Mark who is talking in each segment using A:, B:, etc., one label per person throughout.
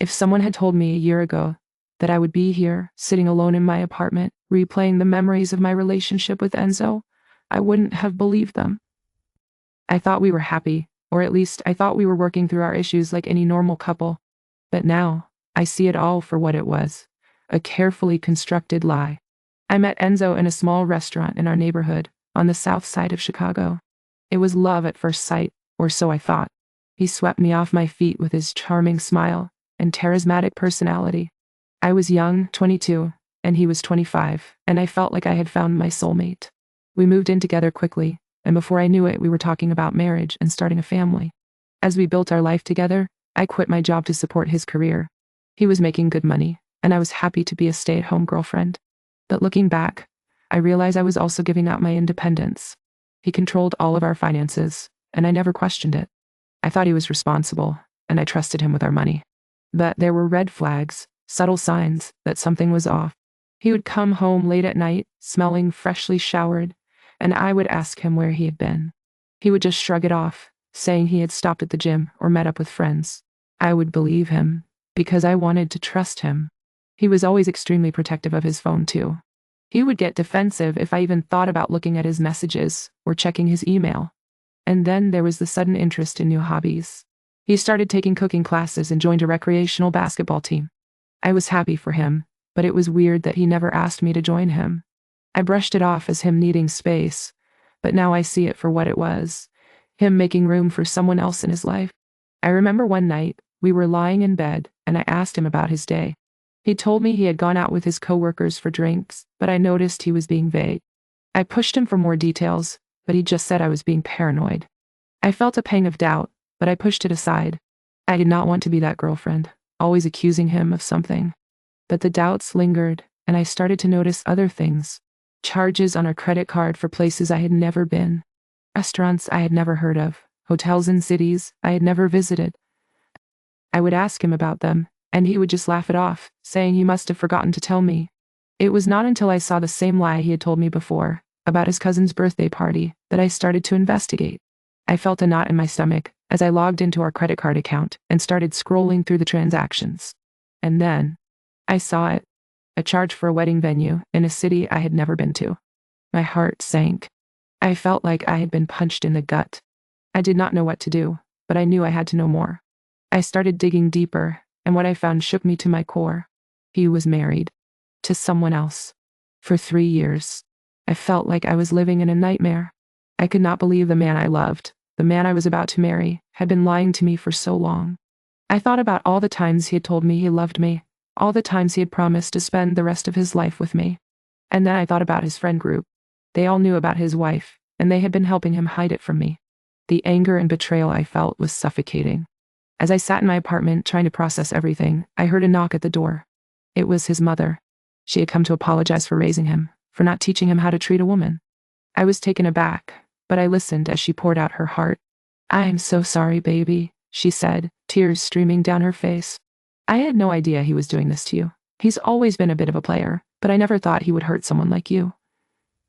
A: If someone had told me a year ago that I would be here, sitting alone in my apartment, replaying the memories of my relationship with Enzo, I wouldn't have believed them. I thought we were happy, or at least I thought we were working through our issues like any normal couple. But now, I see it all for what it was, a carefully constructed lie. I met Enzo in a small restaurant in our neighborhood, on the south side of Chicago. It was love at first sight, or so I thought. He swept me off my feet with his charming smile and charismatic personality. I was young, 22, and he was 25, and I felt like I had found my soulmate. We moved in together quickly, and before I knew it, we were talking about marriage and starting a family. As we built our life together, I quit my job to support his career. He was making good money, and I was happy to be a stay-at-home girlfriend. But looking back, I realized I was also giving up my independence. He controlled all of our finances, and I never questioned it. I thought he was responsible, and I trusted him with our money. But there were red flags, subtle signs that something was off. He would come home late at night, smelling freshly showered, and I would ask him where he had been. He would just shrug it off, saying he had stopped at the gym or met up with friends. I would believe him, because I wanted to trust him. He was always extremely protective of his phone, too. He would get defensive if I even thought about looking at his messages or checking his email. And then there was the sudden interest in new hobbies. He started taking cooking classes and joined a recreational basketball team. I was happy for him, but it was weird that he never asked me to join him. I brushed it off as him needing space, but now I see it for what it was, him making room for someone else in his life. I remember one night, we were lying in bed, and I asked him about his day. He told me he had gone out with his coworkers for drinks, but I noticed he was being vague. I pushed him for more details, but he just said I was being paranoid. I felt a pang of doubt, but I pushed it aside. I did not want to be that girlfriend, always accusing him of something. But the doubts lingered, and I started to notice other things. Charges on our credit card for places I had never been. Restaurants I had never heard of. Hotels in cities I had never visited. I would ask him about them, and he would just laugh it off, saying he must have forgotten to tell me. It was not until I saw the same lie he had told me before, about his cousin's birthday party, that I started to investigate. I felt a knot in my stomach as I logged into our credit card account and started scrolling through the transactions. And then, I saw it. A charge for a wedding venue in a city I had never been to. My heart sank. I felt like I had been punched in the gut. I did not know what to do, but I knew I had to know more. I started digging deeper, and what I found shook me to my core. He was married. To someone else. For 3 years. I felt like I was living in a nightmare. I could not believe the man I loved, the man I was about to marry, had been lying to me for so long. I thought about all the times he had told me he loved me, all the times he had promised to spend the rest of his life with me. And then I thought about his friend group. They all knew about his wife, and they had been helping him hide it from me. The anger and betrayal I felt was suffocating. As I sat in my apartment trying to process everything, I heard a knock at the door. It was his mother. She had come to apologize for raising him, for not teaching him how to treat a woman. I was taken aback, but I listened as she poured out her heart. "I am so sorry, baby," she said, tears streaming down her face. "I had no idea he was doing this to you. He's always been a bit of a player, but I never thought he would hurt someone like you."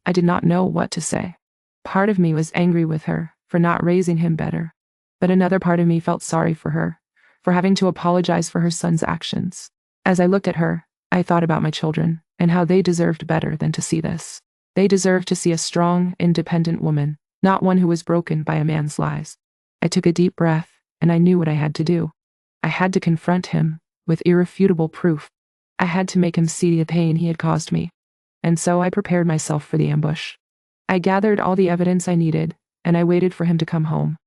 A: I did not know what to say. Part of me was angry with her for not raising him better, but another part of me felt sorry for her, for having to apologize for her son's actions. As I looked at her, I thought about my children and how they deserved better than to see this. They deserved to see a strong, independent woman, not one who was broken by a man's lies. I took a deep breath, and I knew what I had to do. I had to confront him, with irrefutable proof. I had to make him see the pain he had caused me. And so I prepared myself for the ambush. I gathered all the evidence I needed, and I waited for him to come home.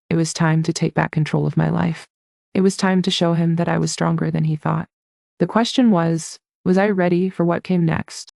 A: It was time to take back control of my life. It was time to show him that I was stronger than he thought. The question was I ready for what came next?